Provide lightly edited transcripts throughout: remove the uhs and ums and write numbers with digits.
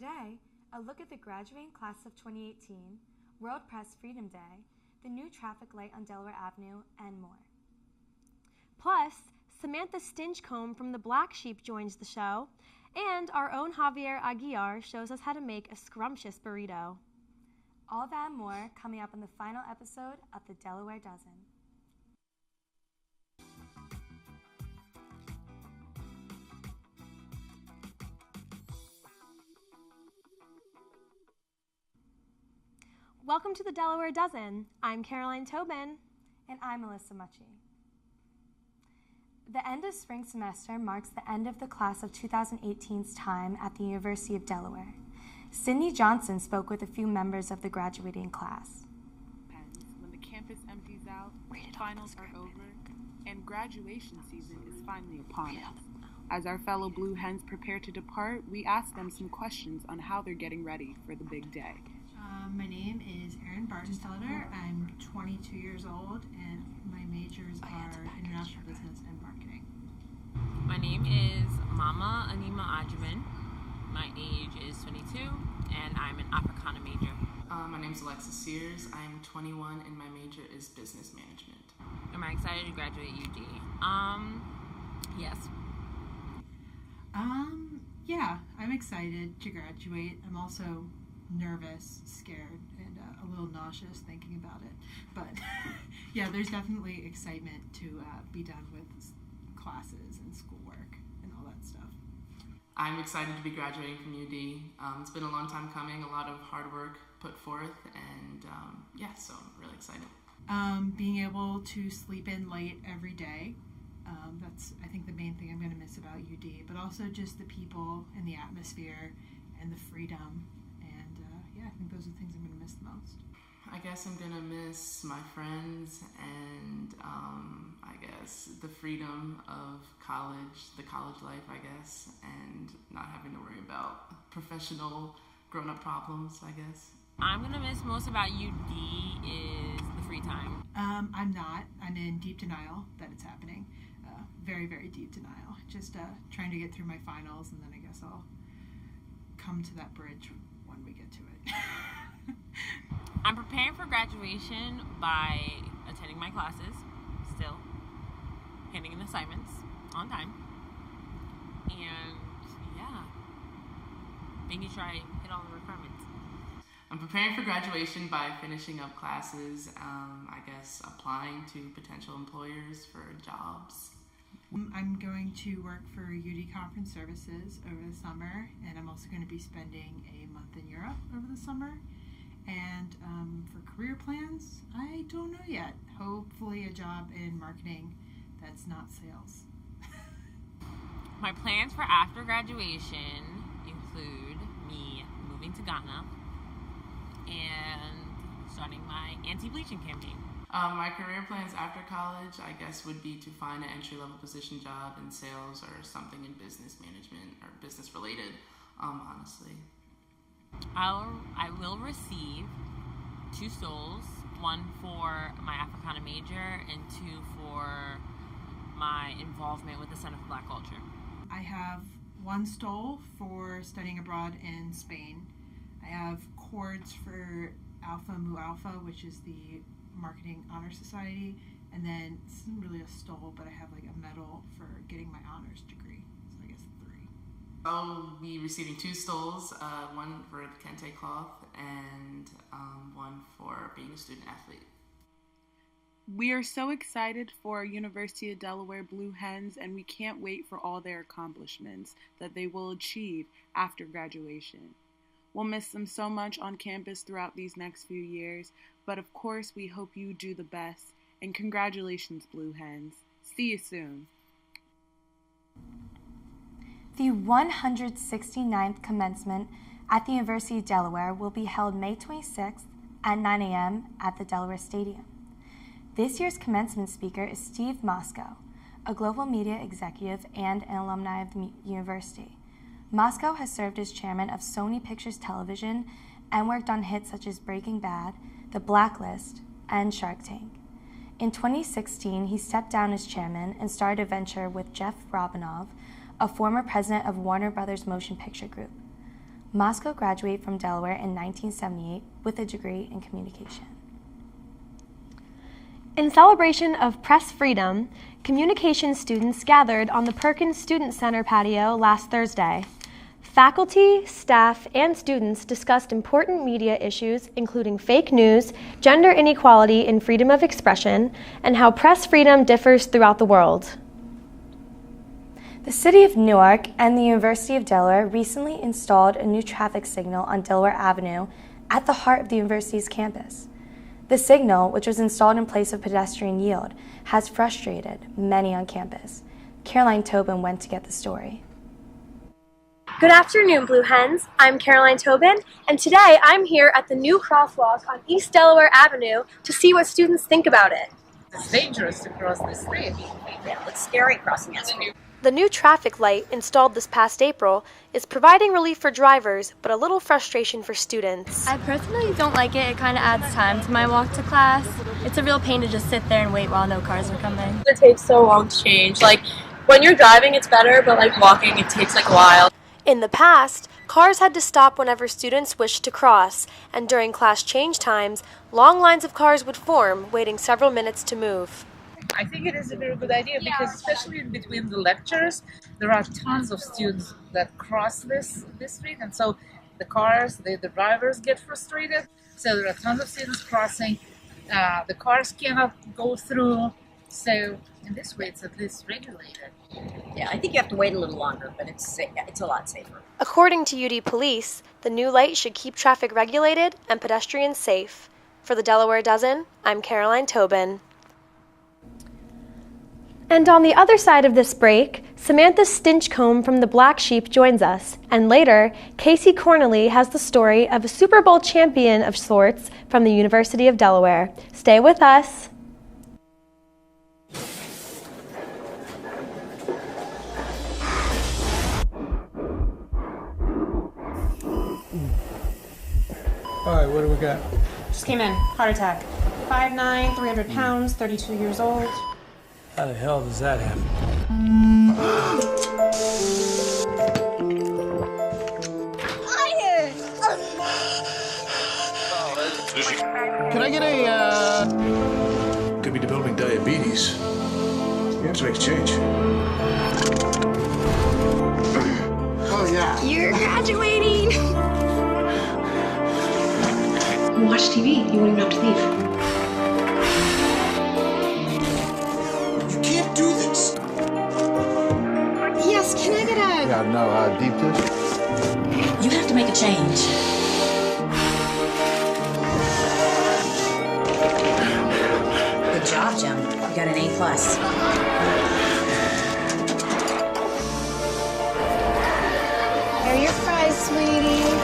Today, a look at the graduating class of 2018, World Press Freedom Day, the new traffic light on Delaware Avenue, and more. Plus, Samantha Stinchcomb from the Black Sheep joins the show, and our own Javier Aguiar shows us how to make a scrumptious burrito. All that and more coming up in the final episode of the Delaware Dozen. Welcome to the Delaware Dozen. I'm Caroline Tobin. And I'm Melissa Mucci. The end of spring semester marks the end of the class of 2018's time at the University of Delaware. Sydney Johnson spoke with a few members of the graduating class. When the campus empties out, finals are over, and graduation season is finally upon us. As our fellow Blue Hens prepare to depart, we ask them some questions on how they're getting ready for the big day. My name is Erin Bartenfelder. I'm 22 years old, and my majors are international business and marketing. My name is Mama Anima Ajman. My age is 22, and I'm an Africana major. My name is Alexis Sears. I'm 21, and my major is business management. Am I excited to graduate UD? Yes. Yeah, I'm excited to graduate. I'm also nervous, scared, and a little nauseous thinking about it. But yeah, there's definitely excitement to be done with classes and schoolwork and all that stuff. I'm excited to be graduating from UD. It's been a long time coming, a lot of hard work put forth, and so I'm really excited. Being able to sleep in late every day. That's, I think, the main thing I'm going to miss about UD, but also just the people and the atmosphere and the freedom. I think those are the things I'm going to miss the most. I guess I'm going to miss my friends and I guess the freedom of college, the college life, I guess, and not having to worry about professional grown-up problems, I guess. I'm going to miss most about UD is the free time. I'm not. I'm in deep denial that it's happening. Very, very deep denial. Just trying to get through my finals, and then I guess I'll come to that bridge when we get to it. I'm preparing for graduation by attending my classes, still, handing in assignments on time, and making sure I hit all the requirements. I'm preparing for graduation by finishing up classes, I guess applying to potential employers for jobs. I'm going to work for UD Conference Services over the summer, and I'm also going to be spending a month in Europe over the summer. And for career plans, I don't know yet. Hopefully a job in marketing that's not sales. My plans for after graduation include me moving to Ghana and starting my anti-bleaching campaign. My career plans after college, I guess, would be to find an entry-level position job in sales or something in business management or business-related, honestly. I will receive 2 stoles, one for my Africana major and 2 for my involvement with the Center for Black Culture. I have 1 stole for studying abroad in Spain. I have cords for Alpha Mu Alpha, which is the Marketing Honor Society, and then it's not really a stole, but I have like a medal for getting my honors degree, so I guess 3. I'll be receiving 2 stoles, one for the kente cloth and one for being a student athlete. We are so excited for University of Delaware Blue Hens, and we can't wait for all their accomplishments that they will achieve after graduation. We'll miss them so much on campus throughout these next few years, but of course we hope you do the best, and congratulations, Blue Hens. See you soon. The 169th commencement at the University of Delaware will be held May 26th at 9 a.m. at the Delaware Stadium. This year's commencement speaker is Steve Moscow, a global media executive and an alumni of the university. Moscow has served as chairman of Sony Pictures Television and worked on hits such as Breaking Bad, The Blacklist, and Shark Tank. In 2016, he stepped down as chairman and started a venture with Jeff Robinov, a former president of Warner Brothers Motion Picture Group. Moscow graduated from Delaware in 1978 with a degree in communication. In celebration of press freedom, communication students gathered on the Perkins Student Center patio last Thursday. Faculty, staff, and students discussed important media issues, including fake news, gender inequality and freedom of expression, and how press freedom differs throughout the world. The City of Newark and the University of Delaware recently installed a new traffic signal on Delaware Avenue at the heart of the university's campus. The signal, which was installed in place of pedestrian yield, has frustrated many on campus. Caroline Tobin went to get the story. Good afternoon, Blue Hens. I'm Caroline Tobin, and today I'm here at the new crosswalk on East Delaware Avenue to see what students think about it. It's dangerous to cross the street. Yeah, it's scary crossing that street. The new traffic light, installed this past April, is providing relief for drivers, but a little frustration for students. I personally don't like it. It kind of adds time to my walk to class. It's a real pain to just sit there and wait while no cars are coming. It takes so long to change. Like, when you're driving, it's better, but like walking, it takes like a while. In the past, cars had to stop whenever students wished to cross, and during class change times, long lines of cars would form, waiting several minutes to move. I think it is a very good idea because especially in between the lectures, there are tons of students that cross this street, and so the cars, the drivers get frustrated. So there are tons of students crossing. The cars cannot go through. So in this way, it's at least regulated. Yeah, I think you have to wait a little longer, but it's a lot safer. According to UD Police, the new light should keep traffic regulated and pedestrians safe. For the Delaware Dozen, I'm Caroline Tobin. And on the other side of this break, Samantha Stinchcomb from the Black Sheep joins us. And later, Casey Cornely has the story of a Super Bowl champion of sorts from the University of Delaware. Stay with us. All right, what do we got? Just came in. Heart attack. 5'9", 300 pounds, 32 years old. How the hell does that happen? Can I get a, Could be developing diabetes. Let's make a change. Oh, yeah. You're graduating! Watch TV. You won't even have to leave. You can't do this. Yes, can I get a... Yeah, no, deep dish. You have to make a change. Good job, Jim. You got an A+. Here are your fries, sweetie.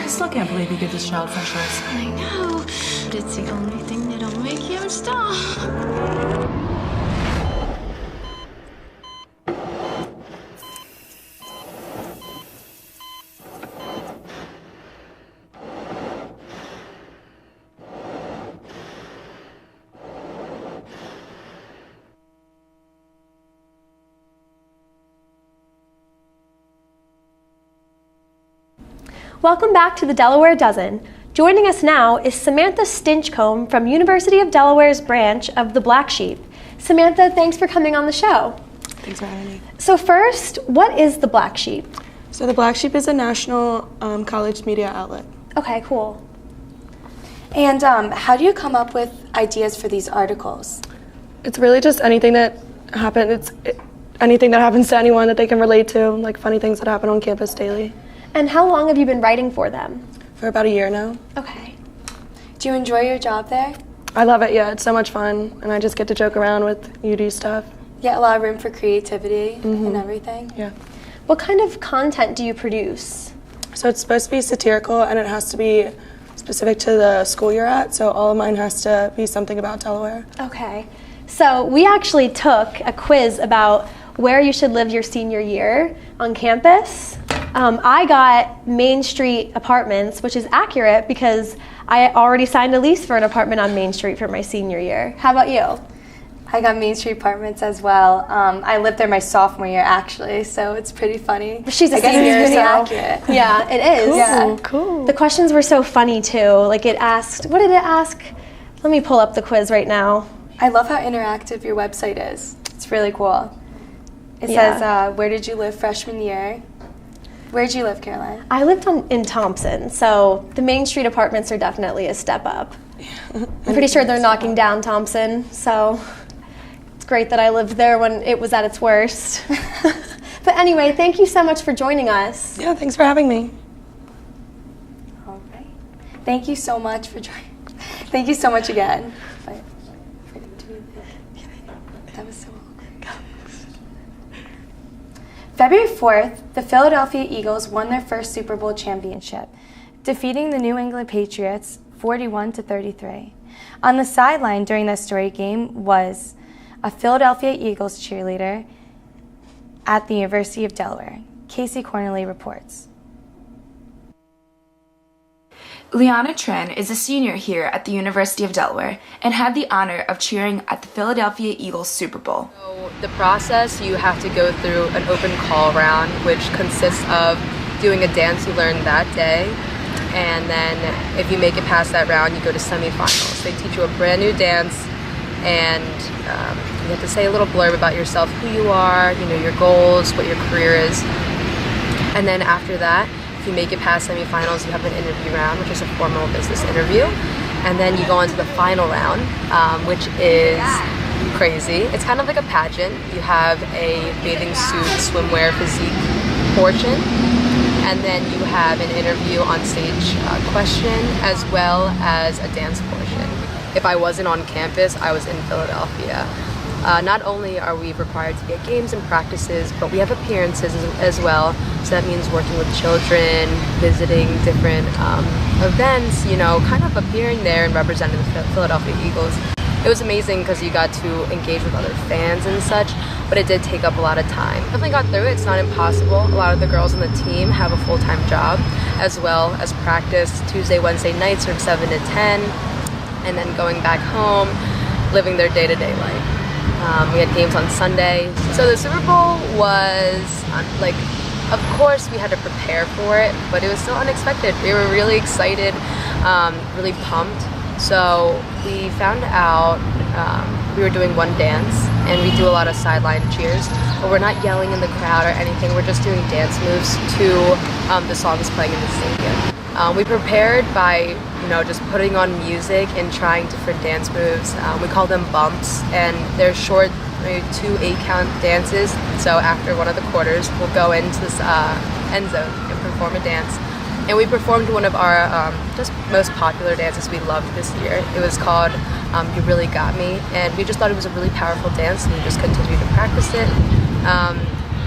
I still can't believe you give this child French fries. I know, but it's the only thing that'll make him stop. Welcome back to the Delaware Dozen. Joining us now is Samantha Stinchcomb from University of Delaware's branch of the Black Sheep. Samantha, thanks for coming on the show. Thanks for having me. So first, what is the Black Sheep? So the Black Sheep is a national college media outlet. Okay, cool. And how do you come up with ideas for these articles? It's really just anything that happens. Anything that happens to anyone that they can relate to, like funny things that happen on campus daily. And how long have you been writing for them? For about a year now. Okay. Do you enjoy your job there? I love it, yeah. It's so much fun, and I just get to joke around with UD stuff. You get a lot of room for creativity and everything? Yeah. What kind of content do you produce? So it's supposed to be satirical, and it has to be specific to the school you're at, so all of mine has to be something about Delaware. Okay. So we actually took a quiz about where you should live your senior year on campus. I got Main Street Apartments, which is accurate because I already signed a lease for an apartment on Main Street for my senior year. How about you? I got Main Street Apartments as well. I lived there my sophomore year, actually, so it's pretty funny. She's a I guess senior, it's pretty so accurate. yeah, it is. Cool. Yeah. Cool. The questions were so funny too. Like it asked, what did it ask? Let me pull up the quiz right now. I love how interactive your website is. It's really cool. It says, where did you live freshman year? Where did you live, Caroline? I lived in Thompson, so the Main Street Apartments are definitely a step up. I'm pretty sure they're knocking down Thompson, so it's great that I lived there when it was at its worst. But anyway, thank you so much for joining us. Yeah, thanks for having me. All right. Thank you so much for joining. Thank you so much again. That was so awkward. February 4th, the Philadelphia Eagles won their first Super Bowl championship, defeating the New England Patriots 41-33. On the sideline during that storied game was a Philadelphia Eagles cheerleader at the University of Delaware. Casey Cornelly reports. Liana Tren is a senior here at the University of Delaware and had the honor of cheering at the Philadelphia Eagles Super Bowl. So the process, you have to go through an open call round, which consists of doing a dance you learned that day, and then if you make it past that round, you go to semifinals. They teach you a brand new dance, and you have to say a little blurb about yourself, who you are, your goals, what your career is, and then after that, if you make it past semifinals, you have an interview round, which is a formal business interview. And then you go on to the final round, which is crazy. It's kind of like a pageant. You have a bathing suit, swimwear, physique portion. And then you have an interview on stage question, as well as a dance portion. If I wasn't on campus, I was in Philadelphia. Not only are we required to get games and practices, but we have appearances as well. So that means working with children, visiting different events, kind of appearing there and representing the Philadelphia Eagles. It was amazing because you got to engage with other fans and such, but it did take up a lot of time. Definitely got through it. It's not impossible. A lot of the girls on the team have a full-time job, as well as practice Tuesday, Wednesday nights from 7 to 10, and then going back home, living their day-to-day life. We had games on Sunday. So the Super Bowl was, of course we had to prepare for it, but it was still unexpected. We were really excited, really pumped. So we found out we were doing one dance, and we do a lot of sideline cheers, but we're not yelling in the crowd or anything. We're just doing dance moves to the songs playing in the stadium. We prepared by just putting on music and trying different dance moves. We call them bumps, and they're short, 2 8-count dances. So after one of the quarters, we'll go into this end zone and perform a dance. And we performed one of our just most popular dances we loved this year. It was called You Really Got Me, and we just thought it was a really powerful dance, and we just continued to practice it.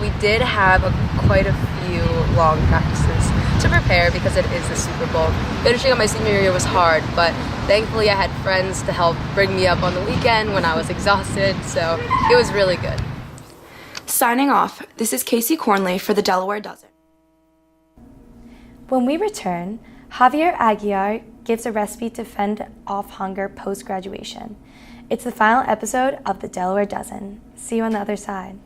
We did have quite a few long practices to prepare because it is the Super Bowl. Finishing up my senior year was hard, but thankfully I had friends to help bring me up on the weekend when I was exhausted, so it was really good. Signing off, this is Casey Cornley for the Delaware Dozen. When we return, Javier Aguiar gives a recipe to fend off hunger post-graduation. It's the final episode of the Delaware Dozen. See you on the other side.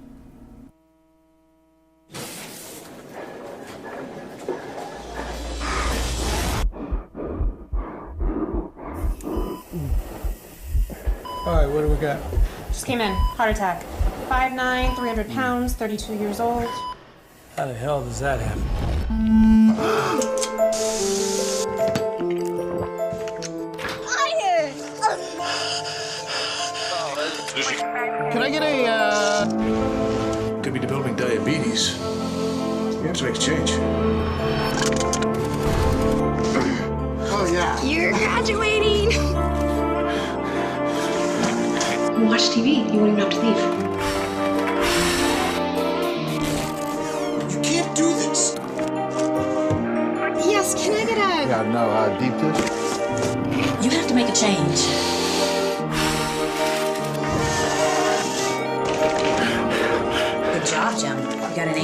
All right, what do we got? Just came in. Heart attack. 5'9", 300 pounds, 32 years old. How the hell does that happen? Can I get a, Could be developing diabetes. You have to make a change. Oh, yeah. You're graduating! Watch TV. You won't even have to leave. You can't do this. Yes, can I get a... Yeah, no, deep dish. You have to make a change. Good job, Jim. You got an A+.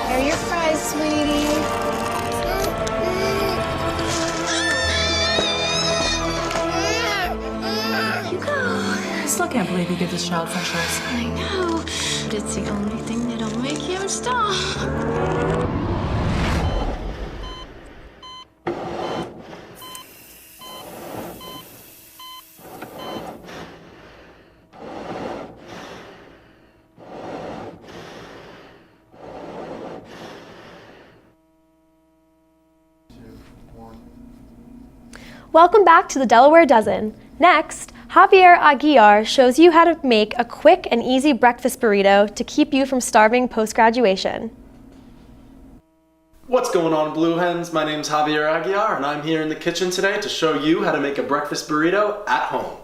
Here are your fries, sweetie. believe you give this child french fries. I know, but it's the only thing that'll make him stop. Welcome back to the Delaware Dozen. Next, Javier Aguiar shows you how to make a quick and easy breakfast burrito to keep you from starving post-graduation. What's going on, Blue Hens? My name's Javier Aguiar, and I'm here in the kitchen today to show you how to make a breakfast burrito at home.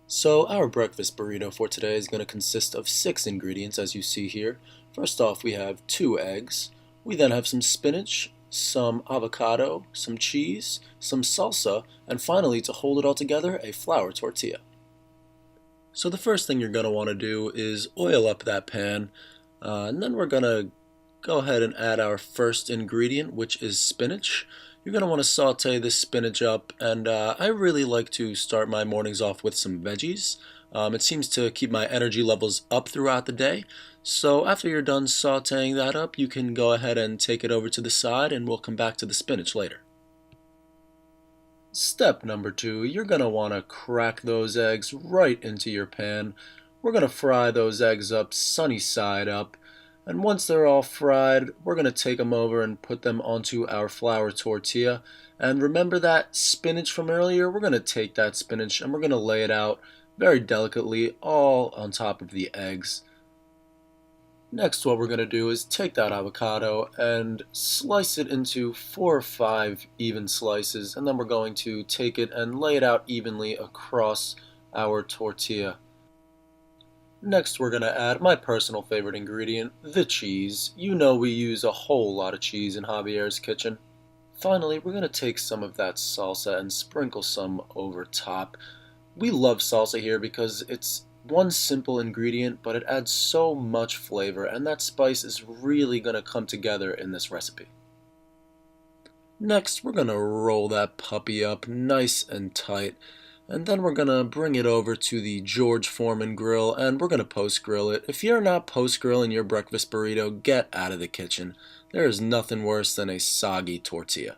So our breakfast burrito for today is going to consist of 6 ingredients, as you see here. First off, we have 2 eggs. We then have some spinach, some avocado, some cheese, some salsa, and finally, to hold it all together, a flour tortilla. So the first thing you're going to want to do is oil up that pan, and then we're going to go ahead and add our first ingredient, which is spinach. You're going to want to saute this spinach up, and I really like to start my mornings off with some veggies. It seems to keep my energy levels up throughout the day. So after you're done sauteing that up, you can go ahead and take it over to the side, and we'll come back to the spinach later. Step number 2, you're going to want to crack those eggs right into your pan. We're going to fry those eggs up sunny side up, and once they're all fried, we're going to take them over and put them onto our flour tortilla. And remember that spinach from earlier? We're going to take that spinach and we're going to lay it out very delicately all on top of the eggs. Next, what we're going to do is take that avocado and slice it into 4 or 5 even slices, and then we're going to take it and lay it out evenly across our tortilla. Next, we're going to add my personal favorite ingredient, the cheese. You know we use a whole lot of cheese in Javier's kitchen. Finally, we're going to take some of that salsa and sprinkle some over top. We love salsa here because it's one simple ingredient, but it adds so much flavor, and that spice is really going to come together in this recipe. Next, we're going to roll that puppy up nice and tight, and then we're going to bring it over to the George Foreman grill, and we're going to post-grill it. If you're not post-grilling your breakfast burrito, get out of the kitchen. There is nothing worse than a soggy tortilla.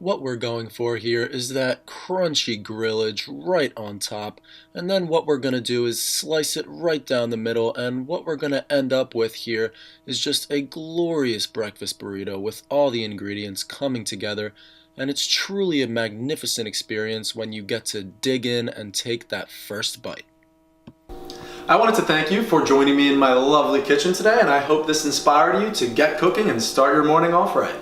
What we're going for here is that crunchy grillage right on top, and then what we're going to do is slice it right down the middle, and what we're going to end up with here is just a glorious breakfast burrito with all the ingredients coming together, and it's truly a magnificent experience when you get to dig in and take that first bite. I wanted to thank you for joining me in my lovely kitchen today, and I hope this inspired you to get cooking and start your morning off right.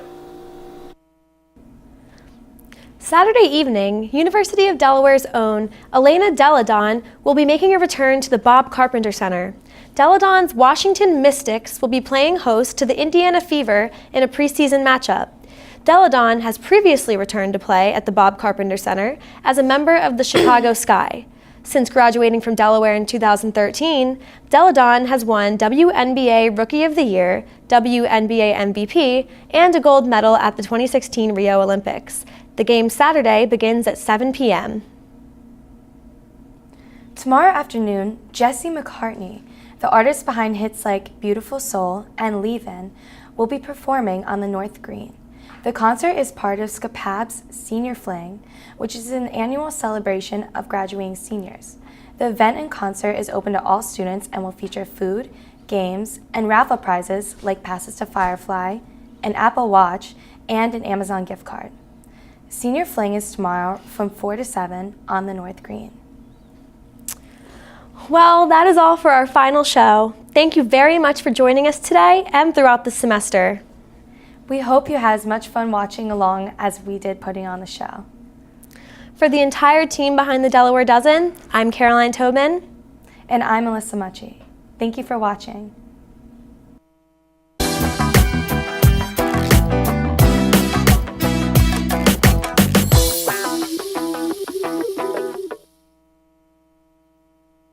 Saturday evening, University of Delaware's own Elena DelDozen will be making a return to the Bob Carpenter Center. DelDozen's Washington Mystics will be playing host to the Indiana Fever in a preseason matchup. DelDozen has previously returned to play at the Bob Carpenter Center as a member of the Chicago Sky. Since graduating from Delaware in 2013, DelDozen has won WNBA Rookie of the Year, WNBA MVP, and a gold medal at the 2016 Rio Olympics. The game Saturday begins at 7 p.m. Tomorrow afternoon, Jesse McCartney, the artist behind hits like Beautiful Soul and Leave-In, will be performing on the North Green. The concert is part of SCAPAB's Senior Fling, which is an annual celebration of graduating seniors. The event and concert is open to all students and will feature food, games, and raffle prizes like passes to Firefly, an Apple Watch, and an Amazon gift card. Senior Fling is tomorrow from 4 to 7 on the North Green. Well, that is all for our final show. Thank you very much for joining us today and throughout the semester. We hope you had as much fun watching along as we did putting on the show. For the entire team behind the Delaware Dozen, I'm Caroline Tobin. And I'm Melissa Mucci. Thank you for watching.